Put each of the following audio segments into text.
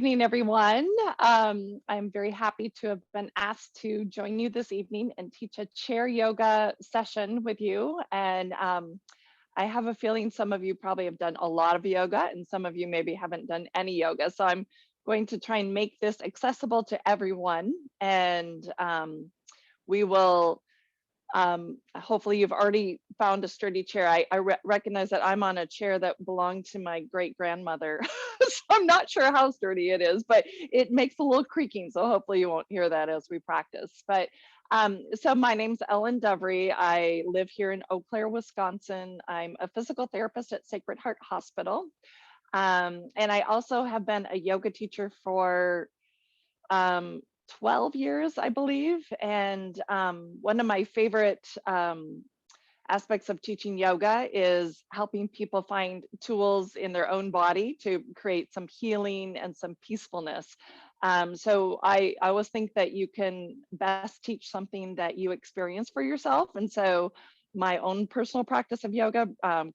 Evening, everyone. I'm very happy to have been asked to join you this evening and teach a chair yoga session with you. And I have a feeling some of you probably have done a lot of yoga and some of you maybe haven't done any yoga. So I'm going to try and make this accessible to everyone. And we will hopefully you've already found a sturdy chair. I recognize that I'm on a chair that belonged to my great grandmother. So I'm not sure how sturdy it is, but it makes a little creaking. So hopefully you won't hear that as we practice. But so my name's Ellen Dovre. I live here in Eau Claire, Wisconsin. I'm a physical therapist at Sacred Heart Hospital. And I also have been a yoga teacher for 12 years, I believe. And one of my favorite aspects of teaching yoga is helping people find tools in their own body to create some healing and some peacefulness. So I always think that you can best teach something that you experience for yourself. And so my own personal practice of yoga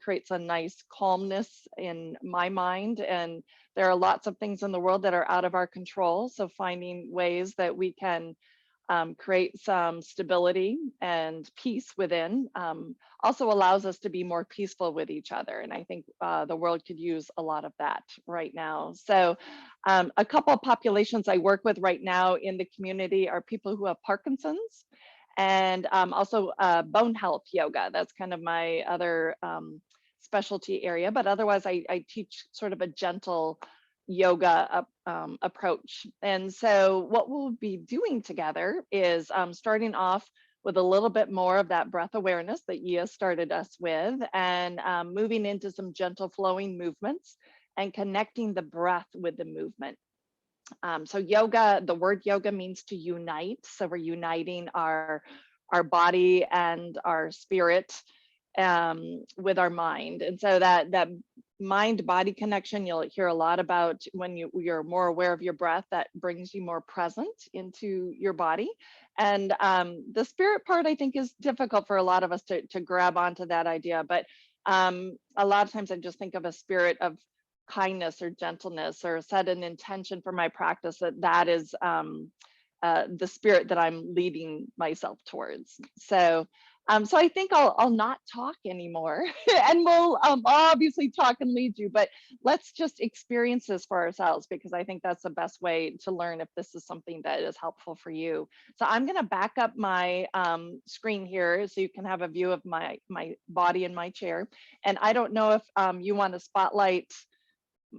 creates a nice calmness in my mind. And there are lots of things in the world that are out of our control. So finding ways that we can create some stability and peace within also allows us to be more peaceful with each other. And I think the world could use a lot of that right now. So a couple of populations I work with right now in the community are people who have Parkinson's and also bone health yoga. That's kind of my other specialty area, but otherwise I teach sort of a gentle yoga approach. And so what we'll be doing together is starting off with a little bit more of that breath awareness that Ia started us with, and moving into some gentle flowing movements and connecting the breath with the with so yoga, the word yoga means to unite. So we're uniting our body and our spirit with our mind. And so that mind-body connection, you'll hear a lot about when you're more aware of your breath, that brings you more present into your body. And the spirit part, I think, is difficult for a lot of us to grab onto that idea. But a lot of times I just think of a spirit of kindness or gentleness, or set an intention for my practice that is the spirit that I'm leading myself towards. So so I think I'll not talk anymore and we'll obviously talk and lead you, but let's just experience this for ourselves, because I think that's the best way to learn if this is something that is helpful for you. So I'm going to back up my screen here so you can have a view of my body in my chair. And I don't know if you want to spotlight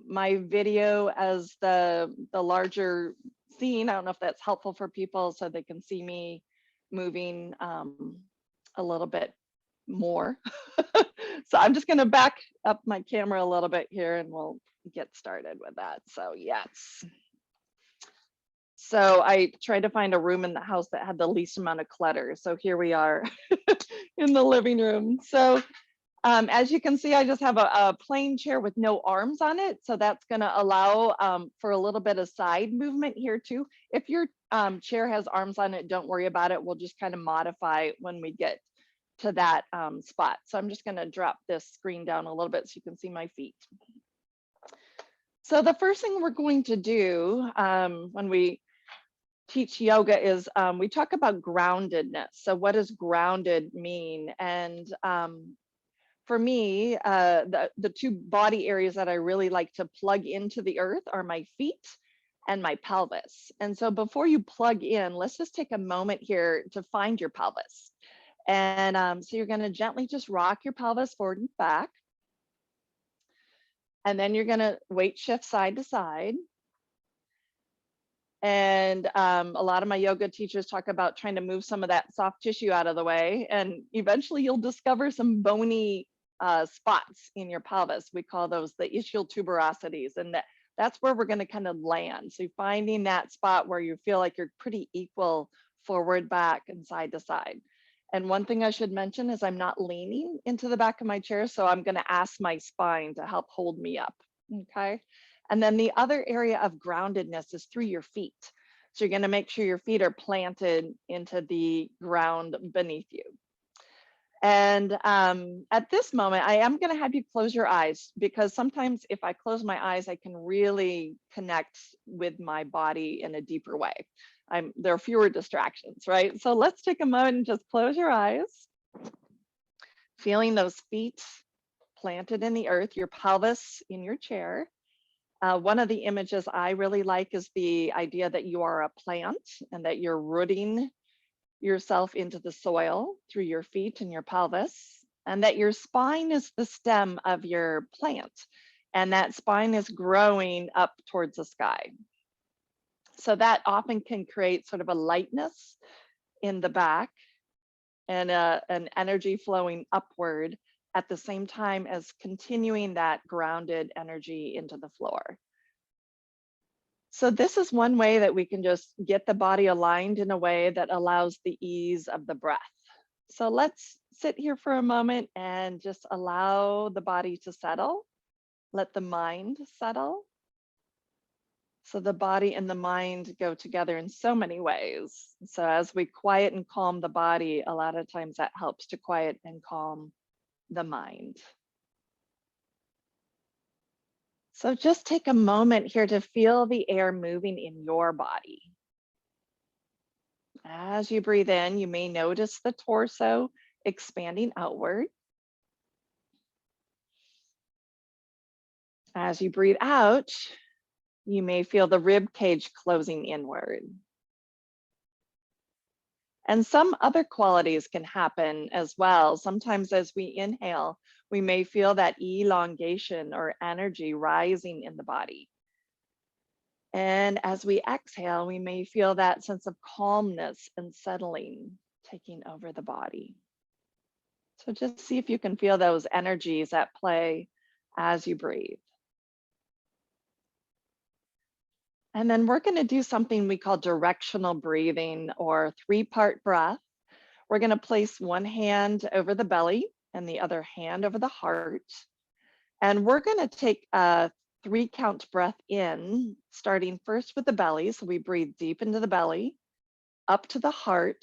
my video as the larger scene. I don't know if that's helpful for people so they can see me moving a little bit more. So I'm just going to back up my camera a little bit here and we'll get started with that. So yes. So I tried to find a room in the house that had the least amount of clutter. So here we are in the living room. So as you can see, I just have a plain chair with no arms on it. So that's going to allow for a little bit of side movement here too. If your chair has arms on it, don't worry about it. We'll just kind of modify when we get to that spot. So I'm just going to drop this screen down a little bit so you can see my feet. So the first thing we're going to do when we teach yoga is we talk about groundedness. So what does grounded mean? And for me, the two body areas that I really like to plug into the earth are my feet and my pelvis. And so before you plug in, let's just take a moment here to find your pelvis. And so you're going to gently just rock your pelvis forward and back. And then you're going to weight shift side to side. And a lot of my yoga teachers talk about trying to move some of that soft tissue out of the way. And eventually you'll discover some bony spots in your pelvis. We call those the ischial tuberosities, and that's where we're going to kind of land. So finding that spot where you feel like you're pretty equal forward, back, and side to side. And one thing I should mention is I'm not leaning into the back of my chair, so I'm going to ask my spine to help hold me up. Okay. And then the other area of groundedness is through your feet. So you're going to make sure your feet are planted into the ground beneath you. And at this moment, I am going to have you close your eyes, because sometimes if I close my eyes, I can really connect with my body in a deeper way. There are fewer distractions, right? So let's take a moment and just close your eyes, feeling those feet planted in the earth, your pelvis in your chair. One of the images I really like is the idea that you are a plant and that you're rooting yourself into the soil through your feet and your pelvis, and that your spine is the stem of your plant, and that spine is growing up towards the sky. So that often can create sort of a lightness in the back and an energy flowing upward at the same time as continuing that grounded energy into the floor. So this is one way that we can just get the body aligned in a way that allows the ease of the breath. So let's sit here for a moment and just allow the body to settle. Let the mind settle. So the body and the mind go together in so many ways. So as we quiet and calm the body, a lot of times that helps to quiet and calm the mind. So just take a moment here to feel the air moving in your body. As you breathe in, you may notice the torso expanding outward. As you breathe out, you may feel the rib cage closing inward. And some other qualities can happen as well. Sometimes as we inhale, we may feel that elongation or energy rising in the body. And as we exhale, we may feel that sense of calmness and settling taking over the body. So just see if you can feel those energies at play as you breathe. And then we're going to do something we call directional breathing, or 3-part breath. We're going to place one hand over the belly and the other hand over the heart. And we're going to take a 3-count breath in, starting first with the belly. So we breathe deep into the belly, up to the heart,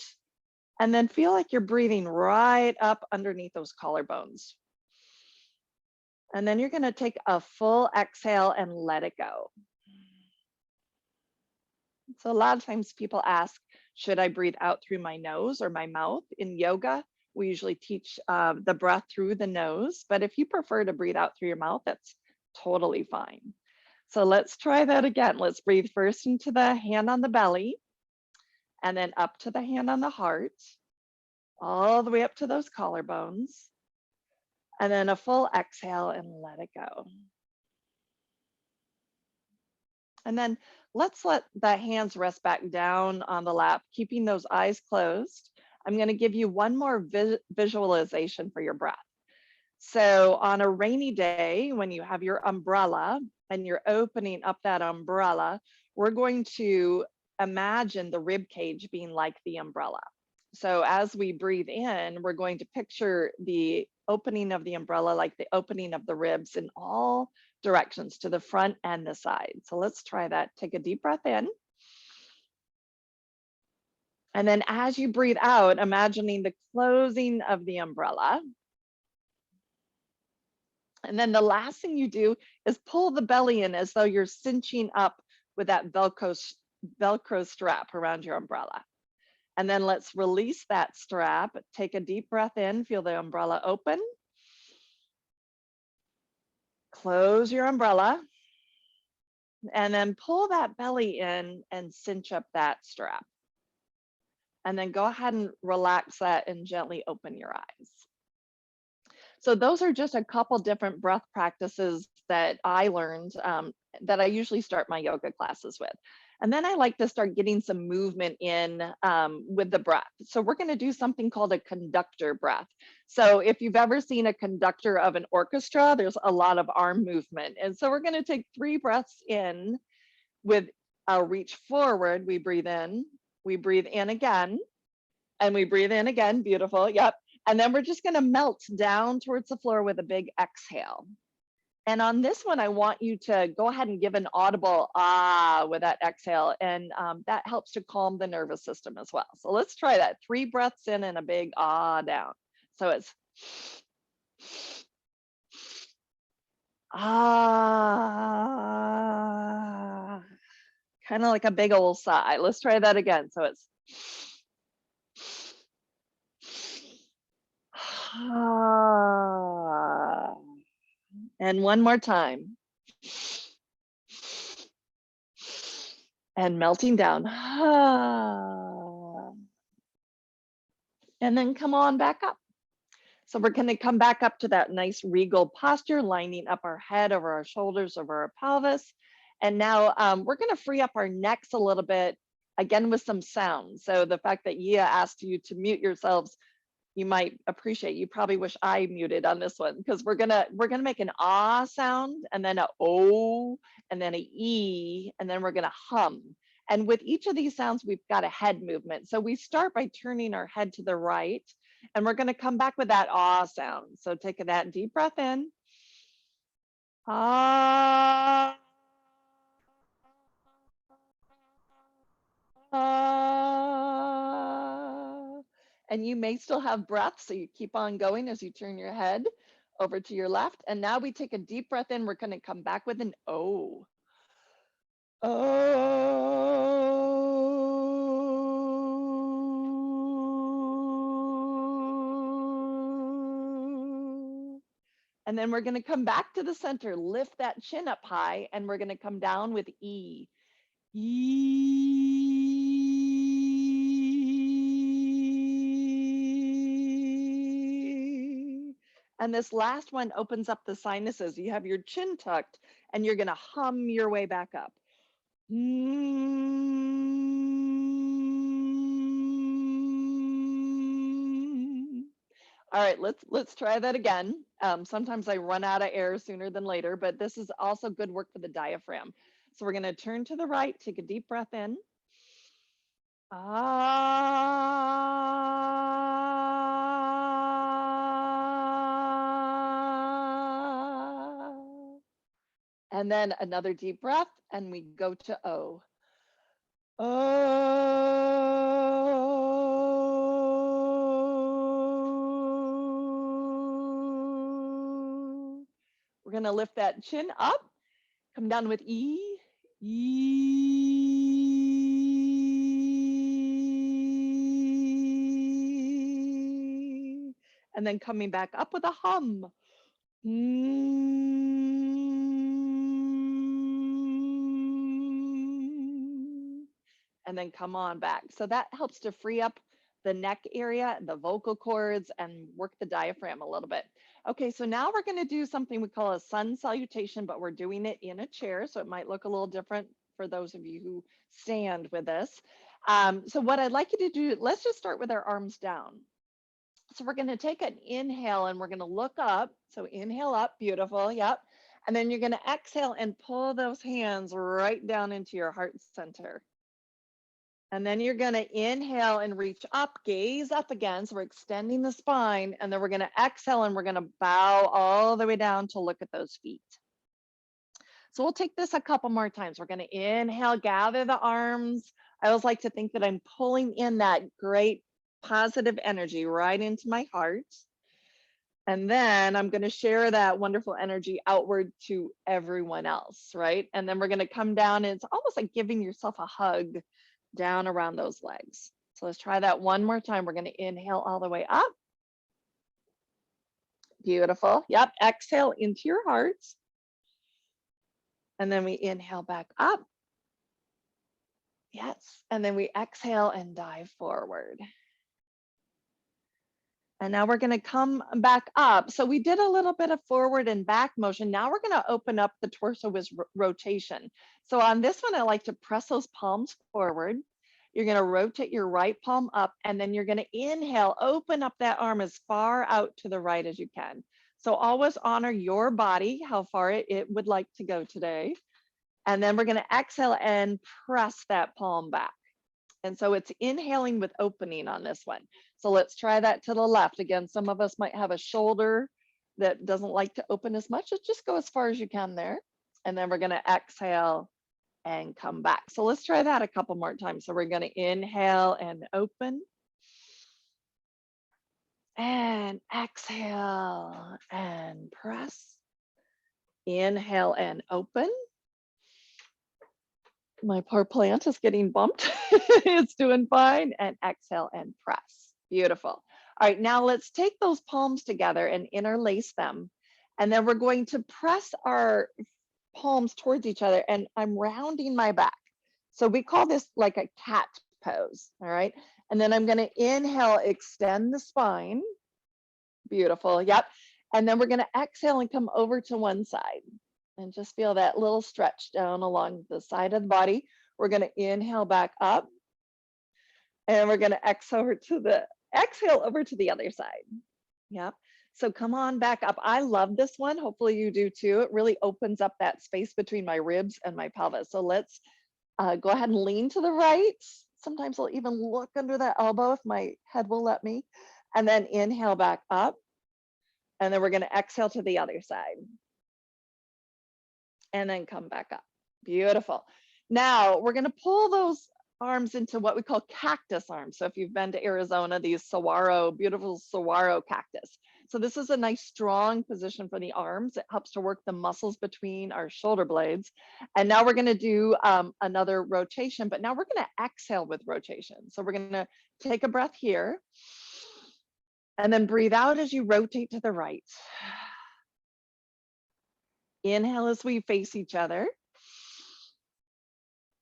and then feel like you're breathing right up underneath those collarbones. And then you're going to take a full exhale and let it go. So a lot of times people ask, should I breathe out through my nose or my mouth? In yoga, we usually teach the breath through the nose, but if you prefer to breathe out through your mouth, that's totally fine. So let's try that again. Let's breathe first into the hand on the belly, and then up to the hand on the heart, all the way up to those collarbones, and then a full exhale and let it go. And then let's let the hands rest back down on the lap, keeping those eyes closed. I'm going to give you one more visualization for your breath. So on a rainy day, when you have your umbrella and you're opening up that umbrella, we're going to imagine the rib cage being like the umbrella. So as we breathe in, we're going to picture the opening of the umbrella like the opening of the ribs in all directions, to the front and the side. So let's try that. Take a deep breath in. And then as you breathe out, imagining the closing of the umbrella. And then the last thing you do is pull the belly in as though you're cinching up with that Velcro strap around your umbrella. And then let's release that strap. Take a deep breath in, feel the umbrella open. Close your umbrella. And then pull that belly in and cinch up that strap. And then go ahead and relax that and gently open your eyes. So those are just a couple different breath practices that I learned that I usually start my yoga classes with. And then I like to start getting some movement in with the breath. So we're going to do something called a conductor breath. So if you've ever seen a conductor of an orchestra, there's a lot of arm movement. And so we're going to take 3 breaths in with a reach forward. We breathe in again, and we breathe in again. Beautiful. Yep. And then we're just going to melt down towards the floor with a big exhale. And on this one, I want you to go ahead and give an audible ah with that exhale. And that helps to calm the nervous system as well. So let's try that. 3 breaths in and a big ah down. So it's kind of like a big old sigh. Let's try that again. So it's and one more time. And melting down. And then come on back up. So we're going to come back up to that nice regal posture, lining up our head over our shoulders, over our pelvis. And now we're going to free up our necks a little bit, again with some sound. So the fact that Yia asked you to mute yourselves, you might appreciate. You probably wish I muted on this one, because we're gonna make an ah sound, and then a o, and then a e, and then we're gonna hum. And with each of these sounds, we've got a head movement. So we start by turning our head to the right, and we're gonna come back with that ah sound. So take that deep breath in. Ah. And you may still have breath, so you keep on going as you turn your head over to your left. And now we take a deep breath in. We're going to come back with an O. Oh. And then we're going to come back to the center, lift that chin up high, and we're going to come down with E. And this last one opens up the sinuses. You have your chin tucked, and you're going to hum your way back up. All right, let's try that again. Sometimes I run out of air sooner than later, but this is also good work for the diaphragm. So we're going to turn to the right, take a deep breath in. And then another deep breath, and we go to O. Oh. We're going to lift that chin up, come down with E, E, and then coming back up with a hum. And then come on back. So that helps to free up the neck area, the vocal cords, and work the diaphragm a little bit. Okay, so now we're going to do something we call a sun salutation, but we're doing it in a chair, so it might look a little different for those of you who stand with us. So what I'd like you to do, let's just start with our arms down. So we're going to take an inhale and we're going to look up. So inhale up, beautiful, yep. And then you're going to exhale and pull those hands right down into your heart center. And then you're going to inhale and reach up, gaze up again. So we're extending the spine, and then we're going to exhale and we're going to bow all the way down to look at those feet. So we'll take this a couple more times. We're going to inhale, gather the arms. I always like to think that I'm pulling in that great positive energy right into my heart. And then I'm going to share that wonderful energy outward to everyone else, right? And then we're going to come down, and it's almost like giving yourself a hug down around those legs. So let's try that one more time. We're going to inhale all the way up. Beautiful. Yep. Exhale into your heart. And then we inhale back up. Yes. And then we exhale and dive forward. And now we're going to come back up. So we did a little bit of forward and back motion. Now we're going to open up the torso with rotation. So on this one, I like to press those palms forward. You're going to rotate your right palm up, and then you're going to inhale, open up that arm as far out to the right as you can. So always honor your body, how far it would like to go today. And then we're going to exhale and press that palm back. And so it's inhaling with opening on this one. So let's try that to the left. Again, some of us might have a shoulder that doesn't like to open as much. Just go as far as you can there. And then we're going to exhale and come back. So let's try that a couple more times. So we're going to inhale and open. And exhale and press. Inhale and open. My poor plant is getting bumped. It's doing fine. And exhale and press. Beautiful. All right, now let's take those palms together and interlace them. And then we're going to press our palms towards each other, and I'm rounding my back. So we call this like a cat pose, all right? And then I'm gonna inhale, extend the spine. Beautiful, yep. And then we're gonna exhale and come over to one side and just feel that little stretch down along the side of the body. We're gonna inhale back up, and we're gonna exhale over to the other side. Yep. So come on back up. I love this one. Hopefully you do too. It really opens up that space between my ribs and my pelvis. So let's go ahead and lean to the right. Sometimes I'll even look under that elbow if my head will let me. And then inhale back up. And then we're going to exhale to the other side. And then come back up. Beautiful. Now we're going to pull those arms into what we call cactus arms. So if you've been to Arizona, these saguaro, beautiful saguaro cactus. So this is a nice strong position for the arms. It helps to work the muscles between our shoulder blades. And now we're going to do another rotation, but now we're going to exhale with rotation. So we're going to take a breath here and then breathe out as you rotate to the right. Inhale as we face each other.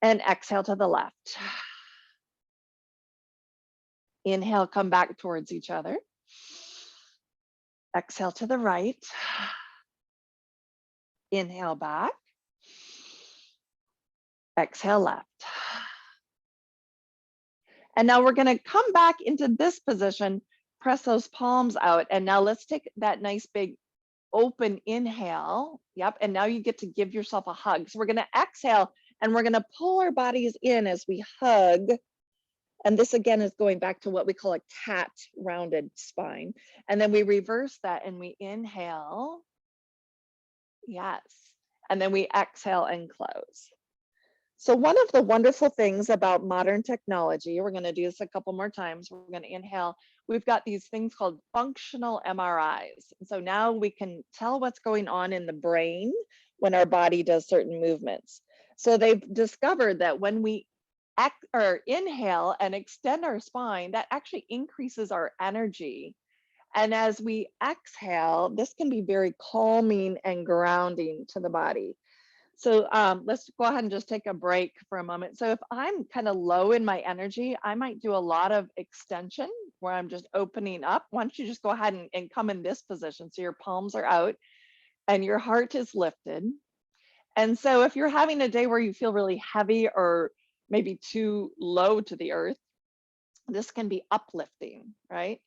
And exhale to the left. Inhale, come back towards each other. Exhale to the right. Inhale back. Exhale left. And now we're going to come back into this position, press those palms out. And now let's take that nice big open inhale. Yep. And now you get to give yourself a hug. So we're going to exhale and we're going to pull our bodies in as we hug. And this again is going back to what we call a cat rounded spine. And then we reverse that and we inhale. Yes. And then we exhale and close. So one of the wonderful things about modern technology, we're going to do this a couple more times. We're going to inhale. We've got these things called functional MRIs. So now we can tell what's going on in the brain when our body does certain movements. So they've discovered that when we inhale and extend our spine, that actually increases our energy. And as we exhale, this can be very calming and grounding to the body. So let's go ahead and just take a break for a moment. So if I'm kind of low in my energy, I might do a lot of extension where I'm just opening up. Why don't you just go ahead and come in this position so your palms are out and your heart is lifted. And so if you're having a day where you feel really heavy or maybe too low to the earth, this can be uplifting, right?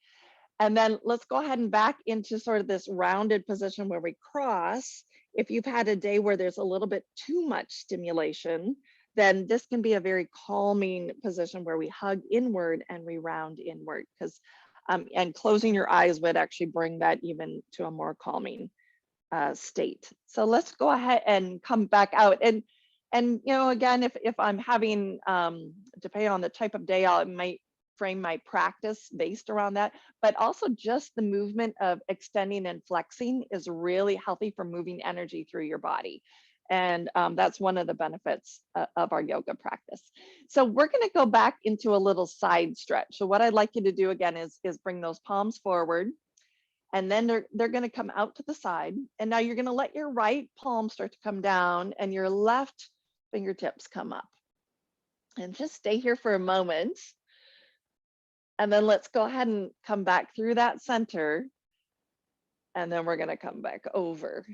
And then let's go ahead and back into sort of this rounded position where we cross. If you've had a day where there's a little bit too much stimulation, then this can be a very calming position where we hug inward and we round inward, because and closing your eyes would actually bring that even to a more calming state. So let's go ahead and come back out. And you know, again, if I'm having, depending on the type of day, I might frame my practice based around that, but also just the movement of extending and flexing is really healthy for moving energy through your body. And that's one of the benefits of our yoga practice. So we're going to go back into a little side stretch. So what I'd like you to do again is bring those palms forward. And then they're going to come out to the side. And now you're going to let your right palm start to come down and your left fingertips come up. And just stay here for a moment. And then let's go ahead and come back through that center. And then we're going to come back over.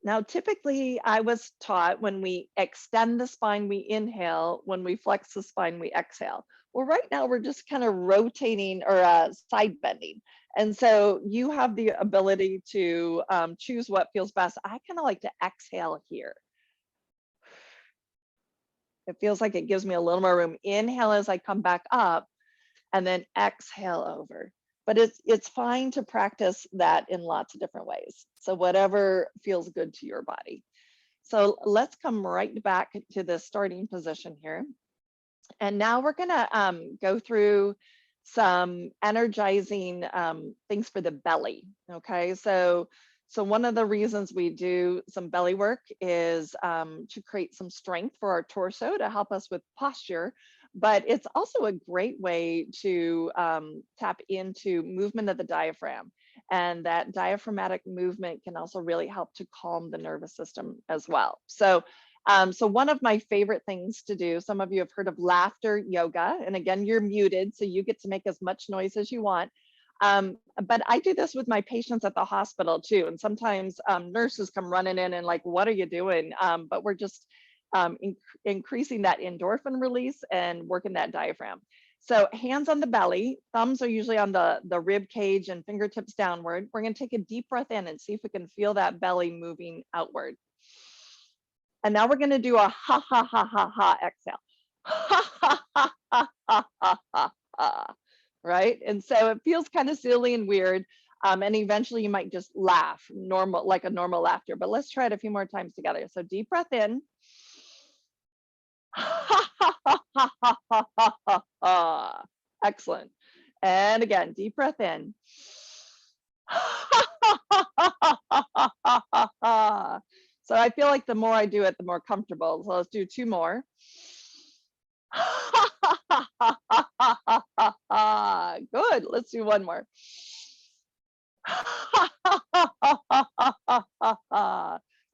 Now, typically, I was taught when we extend the spine, we inhale. When we flex the spine, we exhale. Well, right now, we're just kind of rotating or side bending. And so you have the ability to choose what feels best. I kind of like to exhale here. It feels like it gives me a little more room. Inhale as I come back up, and then exhale over. But it's fine to practice that in lots of different ways. So whatever feels good to your body. So let's come right back to the starting position here. And now we're gonna go through some energizing things for the belly. Okay, so one of the reasons we do some belly work is to create some strength for our torso to help us with posture, but it's also a great way to tap into movement of the diaphragm. And that diaphragmatic movement can also really help to calm the nervous system as well. So one of my favorite things to do, some of you have heard of laughter yoga, and again, you're muted, so you get to make as much noise as you want. But I do this with my patients at the hospital too. And sometimes nurses come running in and like, what are you doing? But we're just increasing that endorphin release and working that diaphragm. So hands on the belly, thumbs are usually on the rib cage and fingertips downward. We're going to take a deep breath in and see if we can feel that belly moving outward. And now we're going to do a ha ha ha ha ha exhale. Ha ha ha ha ha ha ha. Right? And so it feels kind of silly and weird. And eventually you might just laugh, normal, like a normal laughter. But let's try it a few more times together. So deep breath in. Excellent. And again, deep breath in. So I feel like the more I do it, the more comfortable. So let's do two more. Good. Let's do one more.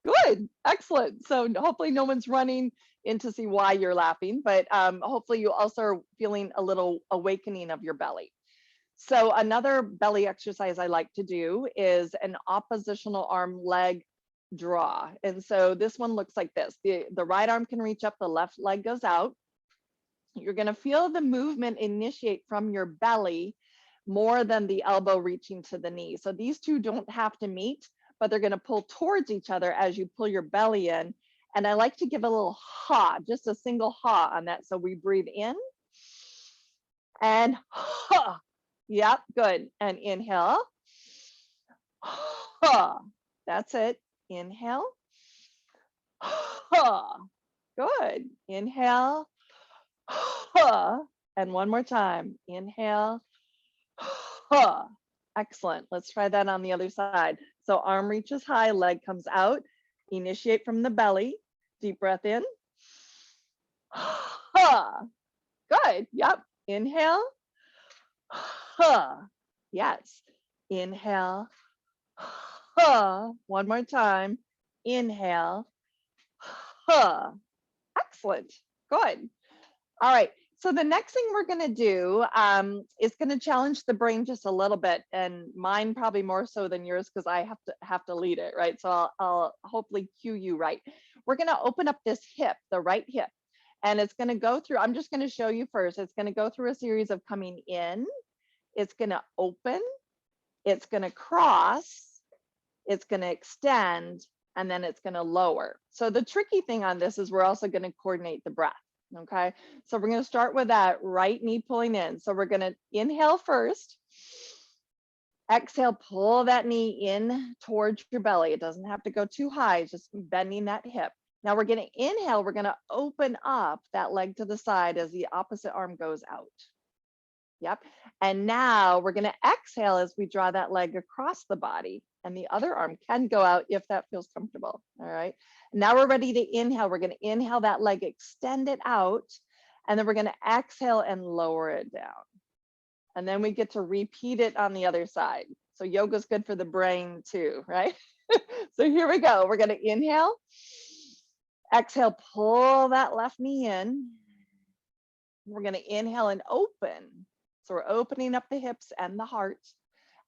Good. Excellent. So hopefully no one's running in to see why you're laughing, but hopefully you also are feeling a little awakening of your belly. So another belly exercise I like to do is an oppositional arm leg draw. And so this one looks like this. The right arm can reach up, the left leg goes out. You're going to feel the movement initiate from your belly more than the elbow reaching to the knee. So these two don't have to meet, but they're going to pull towards each other as you pull your belly in. And I like to give a little ha, just a single ha on that. So we breathe in and ha. Yep, good. And inhale. Ha. That's it. Inhale. Ha. Good. Inhale. Ha. And one more time. Inhale. Ha. Excellent. Let's try that on the other side. So arm reaches high, leg comes out. Initiate from the belly. Deep breath in. Ha. Good. Yep. Inhale. Ha. Yes. Inhale. Ha. One more time. Inhale. Ha. Excellent. Good. All right. So the next thing we're going to do is going to challenge the brain just a little bit, and mine probably more so than yours because I have to lead it, right? So I'll hopefully cue you right. We're going to open up this hip, the right hip, and it's going to go through. I'm just going to show you first. It's going to go through a series of coming in. It's going to open. It's going to cross. It's going to extend, and then it's going to lower. So the tricky thing on this is we're also going to coordinate the breath. Okay, so we're going to start with that right knee pulling in. So we're going to inhale first. Exhale, pull that knee in towards your belly. It doesn't have to go too high, just bending that hip. Now we're going to inhale. We're going to open up that leg to the side as the opposite arm goes out. Yep. And now we're going to exhale as we draw that leg across the body, and the other arm can go out if that feels comfortable. All right. Now we're ready to inhale. We're going to inhale that leg, extend it out, and then we're going to exhale and lower it down. And then we get to repeat it on the other side. So yoga is good for the brain too, right? So here we go. We're going to inhale, exhale, pull that left knee in. We're going to inhale and open. So we're opening up the hips and the heart.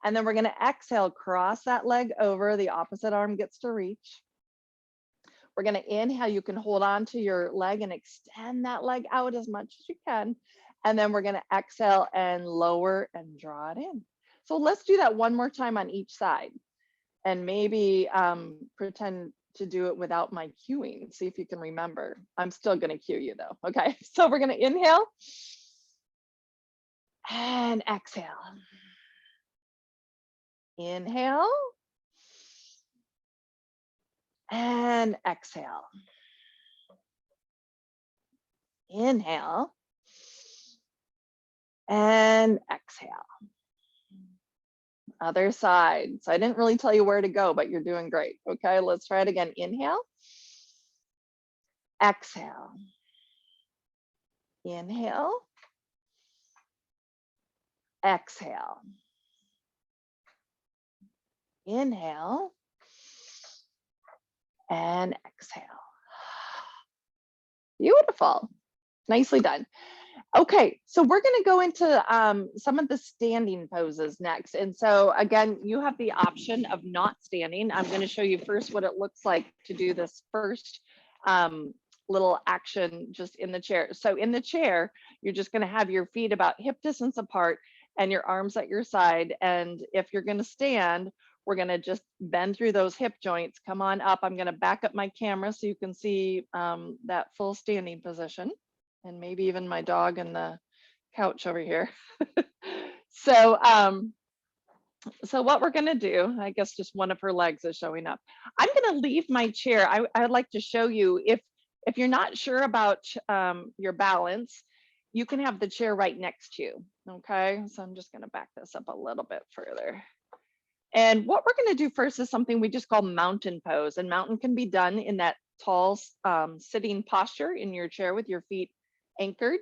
And then we're going to exhale, cross that leg over. The opposite arm gets to reach. We're going to inhale. You can hold on to your leg and extend that leg out as much as you can. And then we're going to exhale and lower and draw it in. So let's do that one more time on each side. And maybe pretend to do it without my cueing. See if you can remember. I'm still going to cue you though. Okay, so we're going to inhale. And exhale. Inhale. And exhale. Inhale. and exhale. Other side. So I didn't really tell you where to go, but you're doing great. Okay, let's try it again. Inhale, exhale, inhale, exhale, inhale, and exhale. Beautiful. Nicely done. Okay, so we're going to go into some of the standing poses next. And so again, you have the option of not standing. I'm going to show you first what it looks like to do this first little action just in the chair. So in the chair, you're just going to have your feet about hip distance apart and your arms at your side. And if you're going to stand, we're going to just bend through those hip joints. Come on up. I'm going to back up my camera so you can see that full standing position. And maybe even my dog and the couch over here. So what we're gonna do, I guess just one of her legs is showing up. I'm gonna leave my chair. I'd like to show you, if you're not sure about your balance, you can have the chair right next to you, okay? So I'm just gonna back this up a little bit further. And what we're gonna do first is something we just call mountain pose. And mountain can be done in that tall sitting posture in your chair with your feet anchored,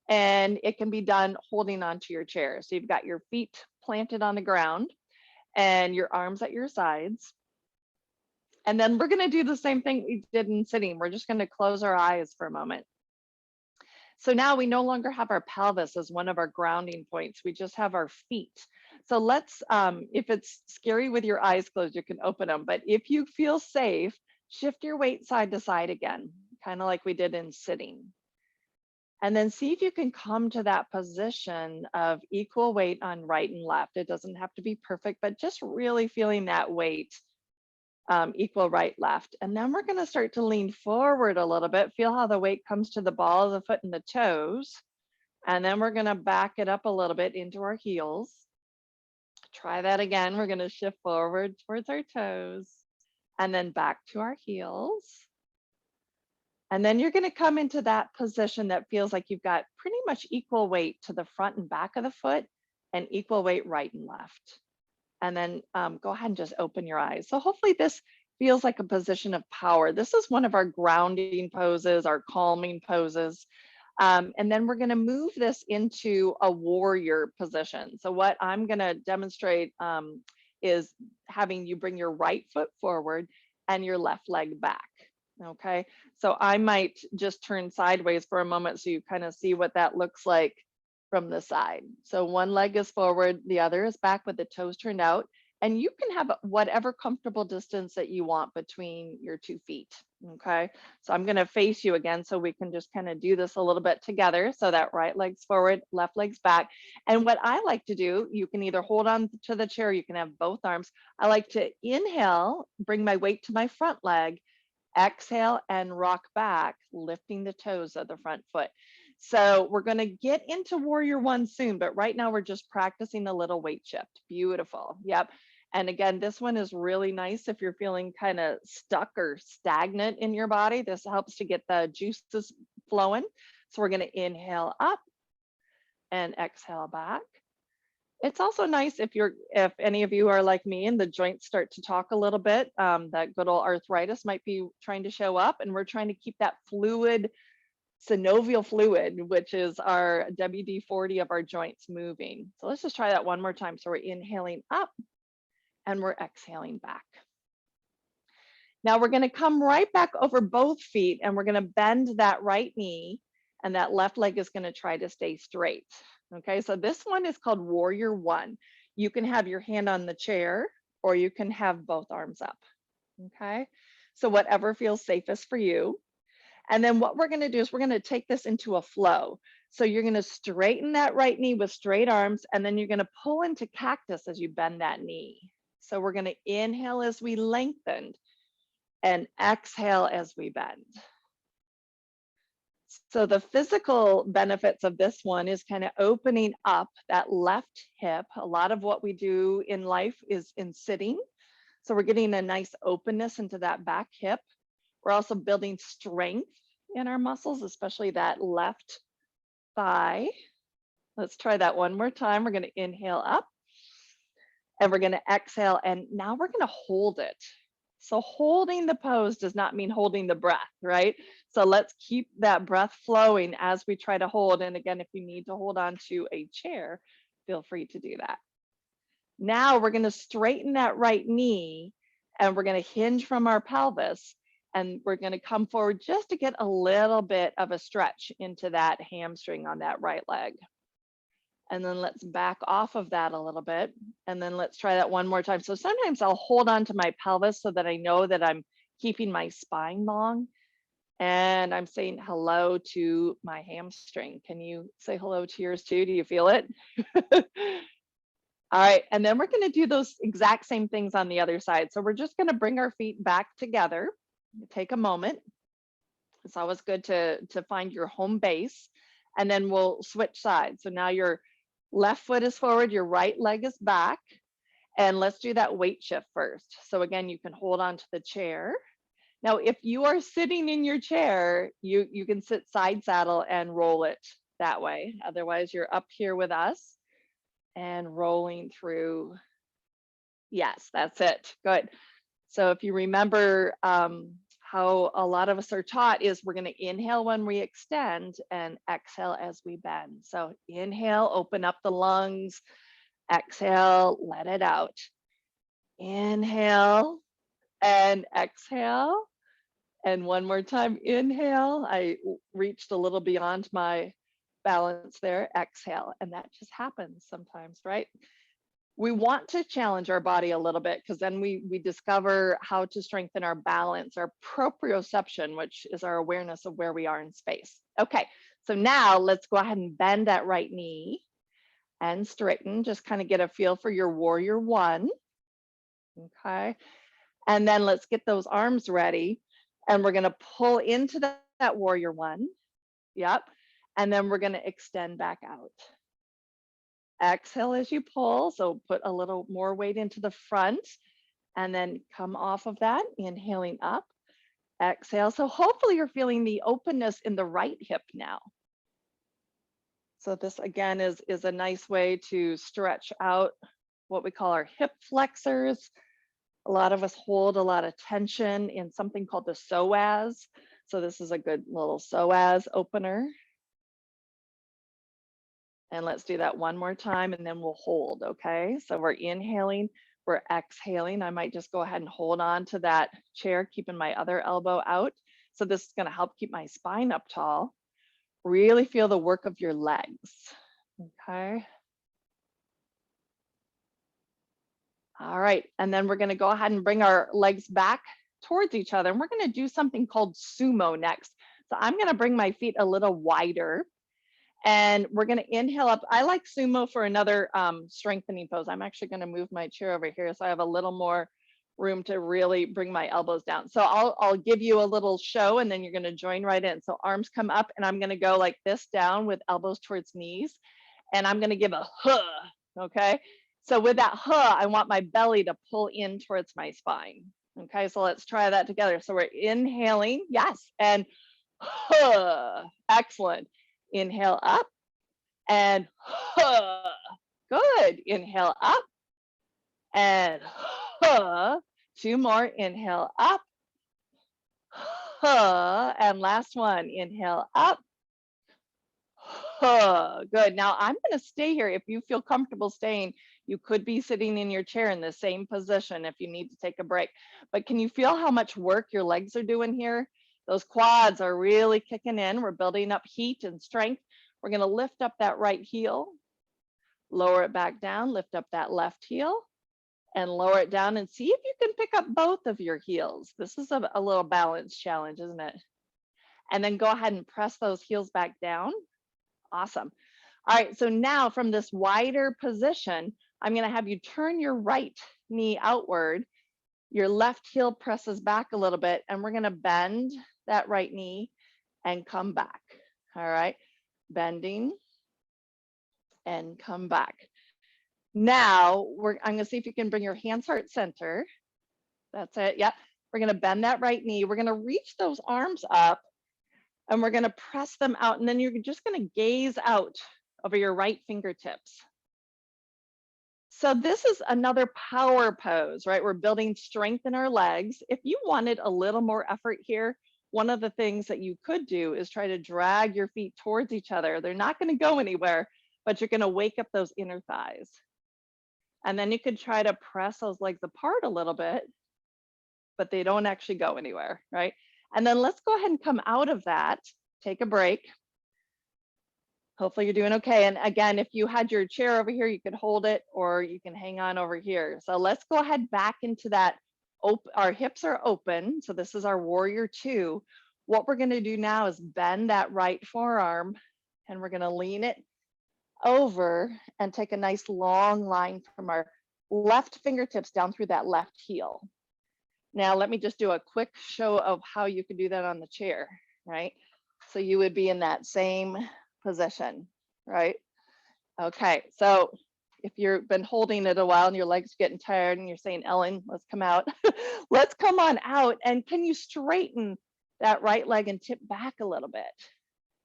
and it can be done holding onto your chair. So you've got your feet planted on the ground and your arms at your sides. And then we're going to do the same thing we did in sitting. We're just going to close our eyes for a moment. So now we no longer have our pelvis as one of our grounding points. We just have our feet. So let's, if it's scary with your eyes closed, you can open them. But if you feel safe, shift your weight side to side again, kind of like we did in sitting. And then see if you can come to that position of equal weight on right and left. It doesn't have to be perfect, but just really feeling that weight, equal right, left. And then we're gonna start to lean forward a little bit. Feel how the weight comes to the ball of the foot and the toes. And then we're gonna back it up a little bit into our heels. Try that again. We're gonna shift forward towards our toes and then back to our heels. And then you're going to come into that position that feels like you've got pretty much equal weight to the front and back of the foot and equal weight right and left. And then go ahead and just open your eyes. So hopefully this feels like a position of power. This is one of our grounding poses, our calming poses. And then we're going to move this into a warrior position. So what I'm going to demonstrate is having you bring your right foot forward and your left leg back. Okay, so I might just turn sideways for a moment so you kind of see what that looks like from the side. So one leg is forward, the other is back with the toes turned out, and you can have whatever comfortable distance that you want between your 2 feet. Okay, so I'm going to face you again so we can just kind of do this a little bit together. So that right leg's forward, left leg's back. And what I like to do, you can either hold on to the chair, you can have both arms. I like to inhale, bring my weight to my front leg, exhale and rock back, lifting the toes of the front foot. So we're going to get into warrior one soon, but right now we're just practicing a little weight shift. Beautiful. Yep. And again, this one is really nice if you're feeling kind of stuck or stagnant in your body. This helps to get the juices flowing. So we're going to inhale up and exhale back. It's also nice if any of you are like me and the joints start to talk a little bit, that good old arthritis might be trying to show up, and we're trying to keep that fluid, synovial fluid, which is our WD-40 of our joints, moving. So let's just try that one more time. So we're inhaling up and we're exhaling back. Now we're going to come right back over both feet and we're going to bend that right knee, and that left leg is going to try to stay straight. Okay, so this one is called warrior one. You can have your hand on the chair or you can have both arms up. Okay, so whatever feels safest for you. And then what we're going to do is we're going to take this into a flow. So you're going to straighten that right knee with straight arms, and then you're going to pull into cactus as you bend that knee. So we're going to inhale as we lengthen and exhale as we bend. So the physical benefits of this one is kind of opening up that left hip. A lot of what we do in life is in sitting. So we're getting a nice openness into that back hip. We're also building strength in our muscles, especially that left thigh. Let's try that one more time. We're going to inhale up and we're going to exhale. And now we're going to hold it. So holding the pose does not mean holding the breath, right? So let's keep that breath flowing as we try to hold. And again, if you need to hold on to a chair, feel free to do that. Now we're going to straighten that right knee and we're going to hinge from our pelvis and we're going to come forward just to get a little bit of a stretch into that hamstring on that right leg. And then let's back off of that a little bit. And then let's try that one more time. So sometimes I'll hold on to my pelvis so that I know that I'm keeping my spine long. And I'm saying hello to my hamstring. Can you say hello to yours too? Do you feel it? All right, and then we're going to do those exact same things on the other side. So we're just going to bring our feet back together. Take a moment. It's always good to find your home base. And then we'll switch sides. So now your left foot is forward, your right leg is back. And let's do that weight shift first. So again, you can hold on to the chair. Now, if you are sitting in your chair, you can sit side saddle and roll it that way. Otherwise, you're up here with us and rolling through. Yes, that's it. Good. So if you remember how a lot of us are taught is we're going to inhale when we extend and exhale as we bend. So inhale, open up the lungs. Exhale, let it out. Inhale and exhale. And one more time, inhale. I reached a little beyond my balance there. Exhale. And that just happens sometimes, right? We want to challenge our body a little bit because then we discover how to strengthen our balance, our proprioception, which is our awareness of where we are in space. Okay, so now let's go ahead and bend that right knee and straighten. Just kind of get a feel for your warrior one. Okay, and then let's get those arms ready. And we're going to pull into that warrior one. Yep. And then we're going to extend back out. Exhale as you pull. So put a little more weight into the front and then come off of that, inhaling up. Exhale. So hopefully you're feeling the openness in the right hip now. So this again is a nice way to stretch out what we call our hip flexors. A lot of us hold a lot of tension in something called the psoas. So this is a good little psoas opener. And let's do that one more time and then we'll hold, okay? So we're inhaling, we're exhaling. I might just go ahead and hold on to that chair, keeping my other elbow out. So this is gonna help keep my spine up tall. Really feel the work of your legs, okay? All right, and then we're gonna go ahead and bring our legs back towards each other. And we're gonna do something called sumo next. So I'm gonna bring my feet a little wider and we're gonna inhale up. I like sumo for another strengthening pose. I'm actually gonna move my chair over here so I have a little more room to really bring my elbows down. So I'll give you a little show and then you're gonna join right in. So arms come up and I'm gonna go like this down with elbows towards knees. And I'm gonna give a huh, okay? So with that huh, I want my belly to pull in towards my spine. Okay, so let's try that together. So we're inhaling, yes, and huh, excellent. Inhale up and huh, good. Inhale up and huh, two more. Inhale up, huh, and last one. Inhale up, huh, good. Now I'm going to stay here. If you feel comfortable staying, you could be sitting in your chair in the same position if you need to take a break. But can you feel how much work your legs are doing here? Those quads are really kicking in. We're building up heat and strength. We're going to lift up that right heel, lower it back down, lift up that left heel, and lower it down and see if you can pick up both of your heels. This is a little balance challenge, isn't it? And then go ahead and press those heels back down. Awesome. All right, so now from this wider position, I'm going to have you turn your right knee outward. Your left heel presses back a little bit, and we're going to bend that right knee and come back. All right, bending and come back. Now, I'm going to see if you can bring your hands heart center. That's it. Yep. We're going to bend that right knee. We're going to reach those arms up and we're going to press them out. And then you're just going to gaze out over your right fingertips. So this is another power pose, right? We're building strength in our legs. If you wanted a little more effort here, one of the things that you could do is try to drag your feet towards each other. They're not going to go anywhere, but you're going to wake up those inner thighs. And then you could try to press those legs apart a little bit, but they don't actually go anywhere, right? And then let's go ahead and come out of that, take a break. Hopefully you're doing okay. And again, if you had your chair over here, you could hold it or you can hang on over here. So let's go ahead back into that. Our hips are open. So this is our warrior two. What we're gonna do now is bend that right forearm and we're gonna lean it over and take a nice long line from our left fingertips down through that left heel. Now, let me just do a quick show of how you could do that on the chair, right? So you would be in that same position, right? Okay, so if you've been holding it a while and your legs getting tired and you're saying, Ellen, let's come out. Let's come on out. And can you straighten that right leg and tip back a little bit?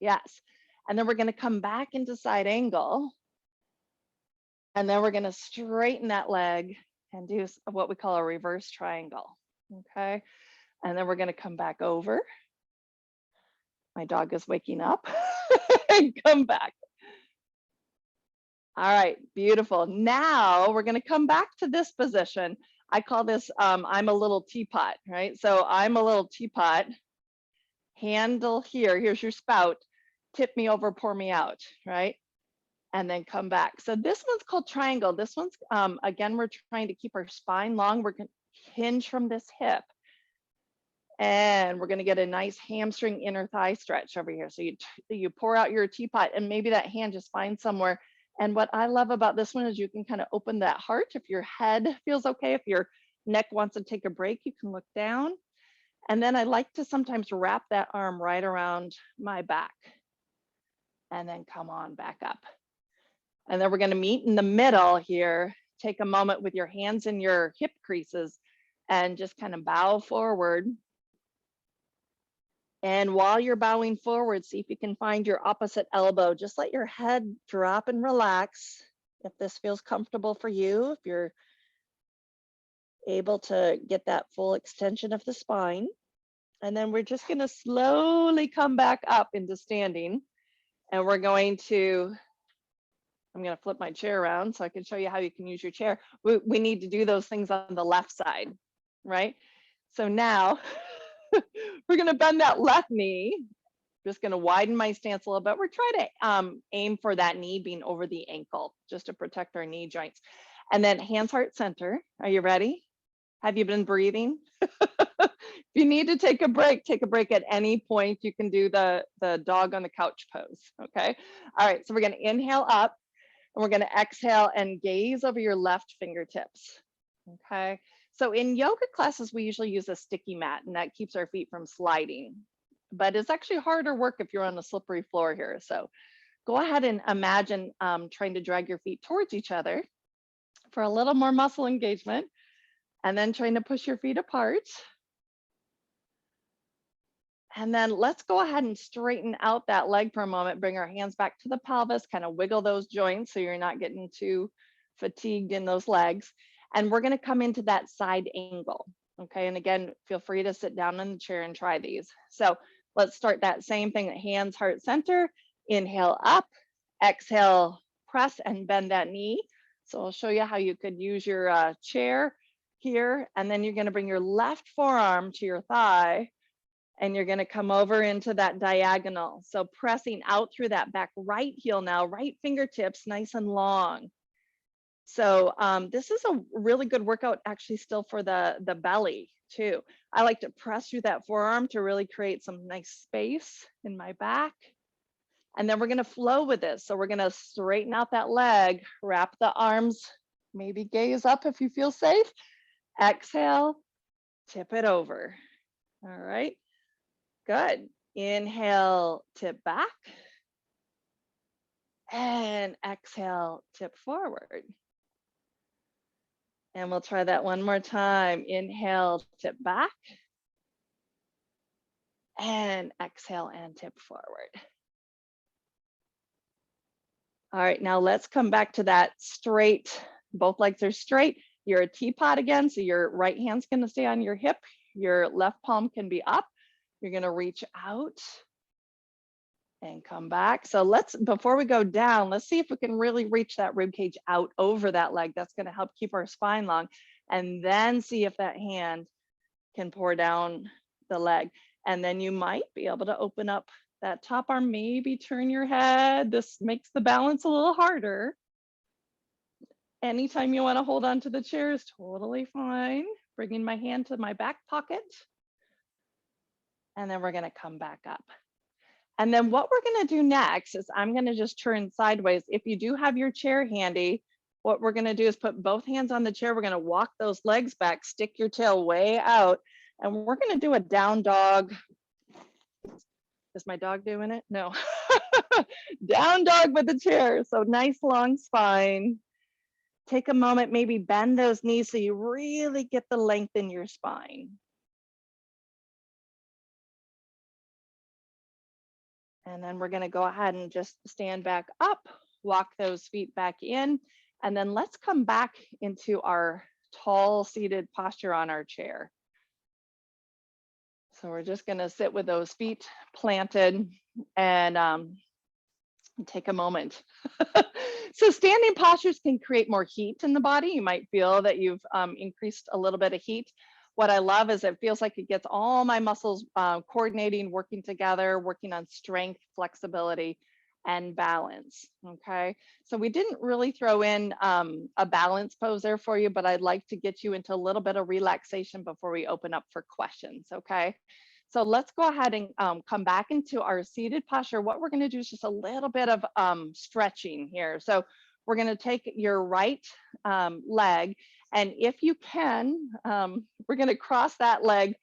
Yes. And then we're going to come back into side angle. And then we're going to straighten that leg and do what we call a reverse triangle. Okay. And then we're going to come back over. My dog is waking up and come back. All right, beautiful. Now we're going to come back to this position. I call this, I'm a little teapot, right? So I'm a little teapot, handle here, here's your spout, tip me over, pour me out, right? And then come back. So this one's called triangle. This one's, again, we're trying to keep our spine long. We're going to hinge from this hip. And we're going to get a nice hamstring inner thigh stretch over here. So you pour out your teapot and maybe that hand just finds somewhere. And what I love about this one is you can kind of open that heart. If your head feels okay, if your neck wants to take a break, you can look down. And then I like to sometimes wrap that arm right around my back and then come on back up. And then we're going to meet in the middle here. Take a moment with your hands in your hip creases and just kind of bow forward. And while you're bowing forward, see if you can find your opposite elbow. Just let your head drop and relax. If this feels comfortable for you, if you're able to get that full extension of the spine. And then we're just going to slowly come back up into standing. And we're going to, I'm going to flip my chair around so I can show you how you can use your chair. We need to do those things on the left side, right? So now, we're going to bend that left knee. Just going to widen my stance a little bit. We're trying to aim for that knee being over the ankle, just to protect our knee joints. And then hands, heart, center. Are you ready? Have you been breathing? If you need to take a break at any point. You can do the dog on the couch pose, okay? All right, so we're going to inhale up, and we're going to exhale and gaze over your left fingertips, okay? So in yoga classes, we usually use a sticky mat, and that keeps our feet from sliding. But it's actually harder work if you're on a slippery floor here. So go ahead and imagine trying to drag your feet towards each other for a little more muscle engagement, and then trying to push your feet apart. And then let's go ahead and straighten out that leg for a moment. Bring our hands back to the pelvis, kind of wiggle those joints so you're not getting too fatigued in those legs. And we're going to come into that side angle. Okay. And again, feel free to sit down in the chair and try these. So let's start that same thing, hands, heart, center. Inhale up, exhale, press and bend that knee. So I'll show you how you could use your chair here. And then you're going to bring your left forearm to your thigh and you're going to come over into that diagonal. So pressing out through that back right heel now, right fingertips nice and long. So this is a really good workout actually still for the belly too. I like to press through that forearm to really create some nice space in my back. And then we're going to flow with this. So we're going to straighten out that leg, wrap the arms, maybe gaze up if you feel safe. Exhale, tip it over. All right, good. Inhale, tip back. And exhale, tip forward. And we'll try that one more time. Inhale, tip back. And exhale and tip forward. All right, now let's come back to that straight. Both legs are straight. You're a teapot again, so your right hand's going to stay on your hip. Your left palm can be up. You're going to reach out and come back. So let's, before we go down, let's see if we can really reach that rib cage out over that leg. That's going to help keep our spine long. And then see if that hand can pour down the leg. And then you might be able to open up that top arm, maybe turn your head. This makes the balance a little harder. Anytime you want to hold on to the chair is totally fine. Bringing my hand to my back pocket. And then we're going to come back up. And then what we're going to do next is I'm going to just turn sideways. If you do have your chair handy, what we're going to do is put both hands on the chair. We're going to walk those legs back, stick your tail way out, and we're going to do a down dog. Is my dog doing it? No. Down dog with the chair. So nice long spine. Take a moment, maybe bend those knees so you really get the length in your spine. And then we're going to go ahead and just stand back up, walk those feet back in, and then let's come back into our tall seated posture on our chair. So we're just going to sit with those feet planted and take a moment. So standing postures can create more heat in the body. You might feel that you've increased a little bit of heat. What I love is it feels like it gets all my muscles coordinating, working together, working on strength, flexibility, and balance. Okay, so we didn't really throw in a balance pose there for you, but I'd like to get you into a little bit of relaxation before we open up for questions. Okay, so let's go ahead and come back into our seated posture. What we're going to do is just a little bit of stretching here. So we're going to take your right leg, and if you can, we're going to cross that leg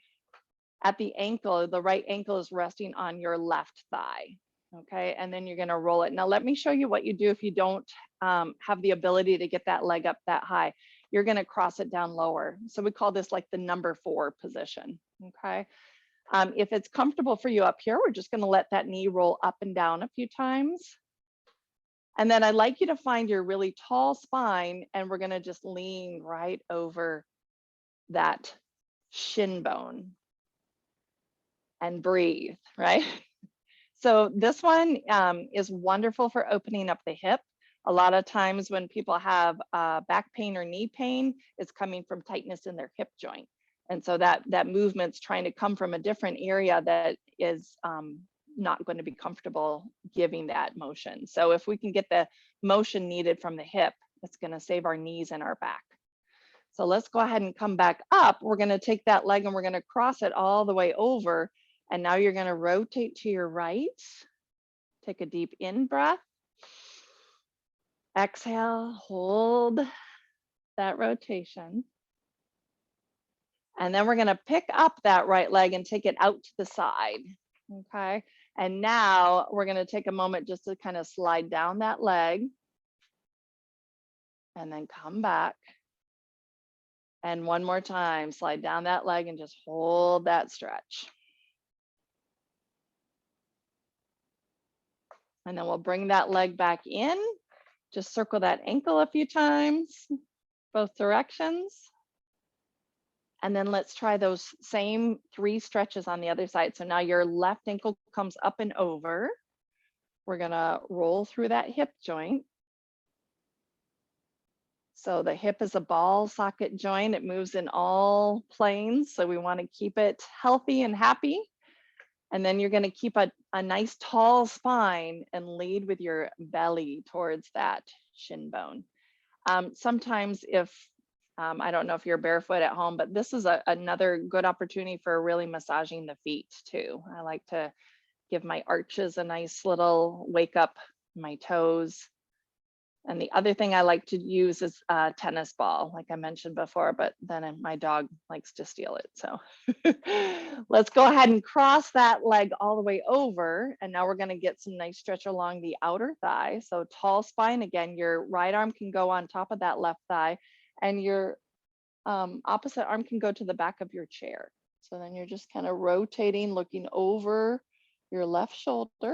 at the ankle. The right ankle is resting on your left thigh. Okay, and then you're going to roll it. Now let me show you what you do if you don't have the ability to get that leg up that high. You're going to cross it down lower. So we call this like the number 4 position. Okay, if it's comfortable for you up here, we're just going to let that knee roll up and down a few times. And then I'd like you to find your really tall spine, and we're going to just lean right over that shin bone and breathe, right? So this one is wonderful for opening up the hip. A lot of times when people have back pain or knee pain, it's coming from tightness in their hip joint. And so that movement's trying to come from a different area that is not going to be comfortable giving that motion. So if we can get the motion needed from the hip, it's going to save our knees and our back. So let's go ahead and come back up. We're going to take that leg and we're going to cross it all the way over. And now you're going to rotate to your right. Take a deep in breath. Exhale, hold that rotation. And then we're going to pick up that right leg and take it out to the side. Okay. And now we're going to take a moment just to kind of slide down that leg. And then come back. And one more time, slide down that leg and just hold that stretch. And then we'll bring that leg back in. Just circle that ankle a few times, both directions. And then let's try those same 3 stretches on the other side. So now your left ankle comes up and over. We're gonna roll through that hip joint. So the hip is a ball socket joint. It moves in all planes. So we wanna keep it healthy and happy. And then you're gonna keep a nice tall spine and lead with your belly towards that shin bone. Sometimes if, I don't know if you're barefoot at home, but this is another good opportunity for really massaging the feet too. I like to give my arches a nice little wake up, my toes. And the other thing I like to use is a tennis ball, like I mentioned before, but then my dog likes to steal it. So let's go ahead and cross that leg all the way over. And now we're going to get some nice stretch along the outer thigh. So tall spine again, your right arm can go on top of that left thigh, and your opposite arm can go to the back of your chair. So then you're just kind of rotating, looking over your left shoulder.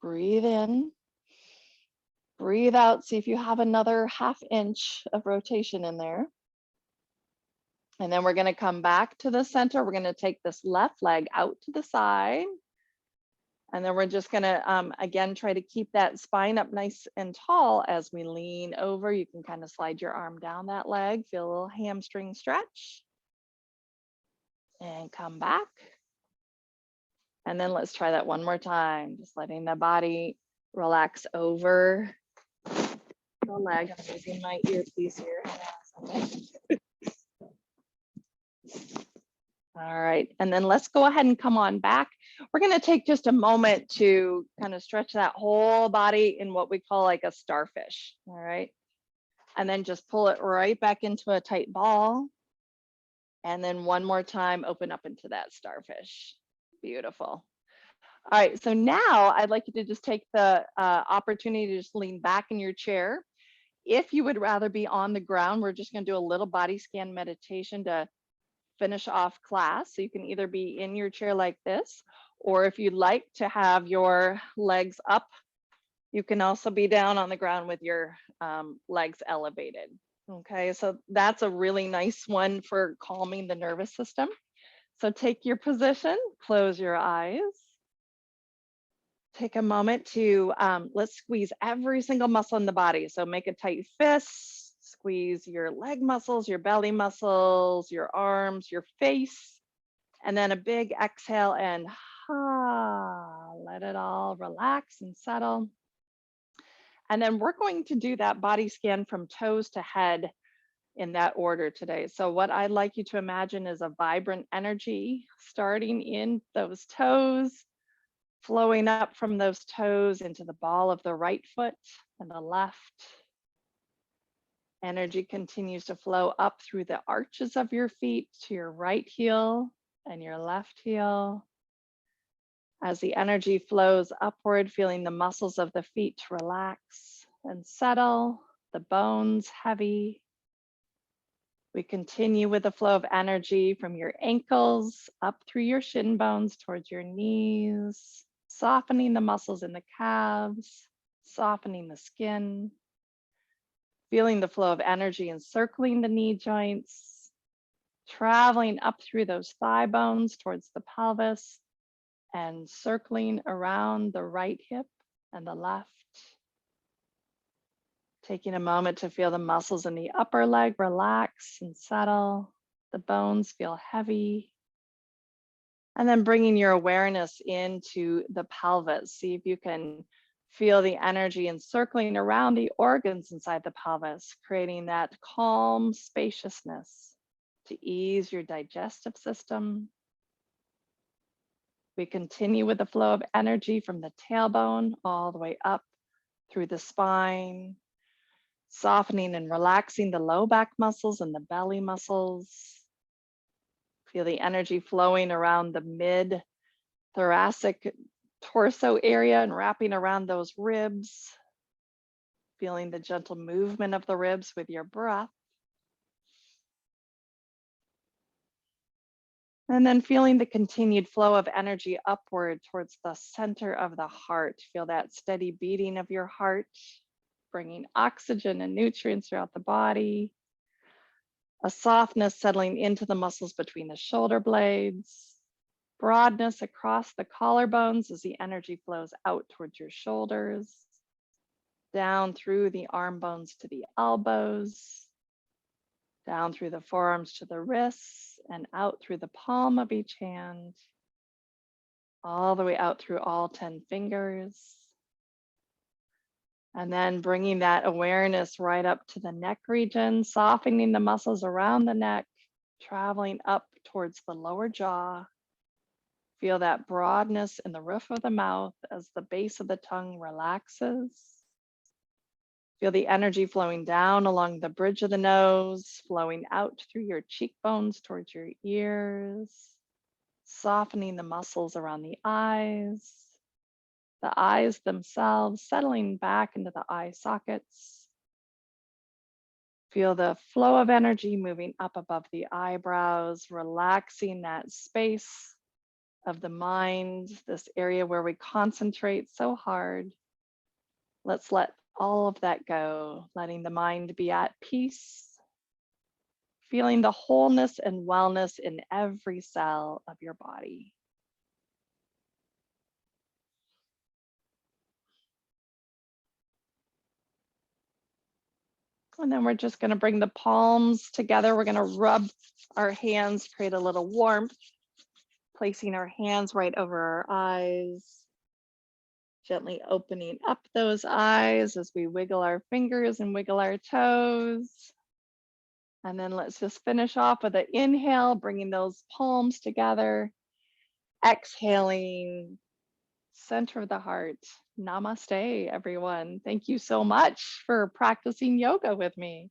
Breathe in, breathe out. See if you have another 1/2 inch of rotation in there. And then we're going to come back to the center. We're going to take this left leg out to the side. And then we're just going to, again, try to keep that spine up nice and tall as we lean over. You can kind of slide your arm down that leg, feel a little hamstring stretch. And come back. And then let's try that one more time. Just letting the body relax over the leg. I'm using my earpiece here. All right, and then let's go ahead and come on back. We're going to take just a moment to kind of stretch that whole body in what we call like a starfish. All right, and then just pull it right back into a tight ball. And then one more time, open up into that starfish. Beautiful. All right, so now I'd like you to just take the opportunity to just lean back in your chair. If you would rather be on the ground, we're just going to do a little body scan meditation to finish off class. So you can either be in your chair like this, or if you'd like to have your legs up, you can also be down on the ground with your legs elevated. Okay, so that's a really nice one for calming the nervous system. So take your position, close your eyes. Take a moment to, let's squeeze every single muscle in the body. So make a tight fist. Squeeze your leg muscles, your belly muscles, your arms, your face, and then a big exhale and let it all relax and settle. And then we're going to do that body scan from toes to head in that order today. So what I'd like you to imagine is a vibrant energy starting in those toes, flowing up from those toes into the ball of the right foot and the left. Energy continues to flow up through the arches of your feet to your right heel and your left heel. As the energy flows upward, feeling the muscles of the feet relax and settle, the bones heavy. We continue with the flow of energy from your ankles up through your shin bones towards your knees, softening the muscles in the calves, softening the skin. Feeling the flow of energy encircling the knee joints, traveling up through those thigh bones towards the pelvis and circling around the right hip and the left. Taking a moment to feel the muscles in the upper leg relax and settle. The bones feel heavy. And then bringing your awareness into the pelvis. See if you can feel the energy encircling around the organs inside the pelvis, creating that calm spaciousness to ease your digestive system. We continue with the flow of energy from the tailbone all the way up through the spine, softening and relaxing the low back muscles and the belly muscles. Feel the energy flowing around the mid-thoracic torso area and wrapping around those ribs, feeling the gentle movement of the ribs with your breath. And then feeling the continued flow of energy upward towards the center of the heart. Feel that steady beating of your heart, bringing oxygen and nutrients throughout the body. A softness settling into the muscles between the shoulder blades. Broadness across the collarbones as the energy flows out towards your shoulders, down through the arm bones to the elbows, down through the forearms to the wrists, and out through the palm of each hand, all the way out through all 10 fingers. And then bringing that awareness right up to the neck region, softening the muscles around the neck, traveling up towards the lower jaw. Feel that broadness in the roof of the mouth as the base of the tongue relaxes. Feel the energy flowing down along the bridge of the nose, flowing out through your cheekbones towards your ears, softening the muscles around the eyes themselves settling back into the eye sockets. Feel the flow of energy moving up above the eyebrows, relaxing that space of the mind, this area where we concentrate so hard. Let's let all of that go, letting the mind be at peace, feeling the wholeness and wellness in every cell of your body. And then we're just going to bring the palms together. We're going to rub our hands, create a little warmth, placing our hands right over our eyes, gently opening up those eyes as we wiggle our fingers and wiggle our toes. And then let's just finish off with an inhale, bringing those palms together, exhaling, center of the heart. Namaste, everyone. Thank you so much for practicing yoga with me.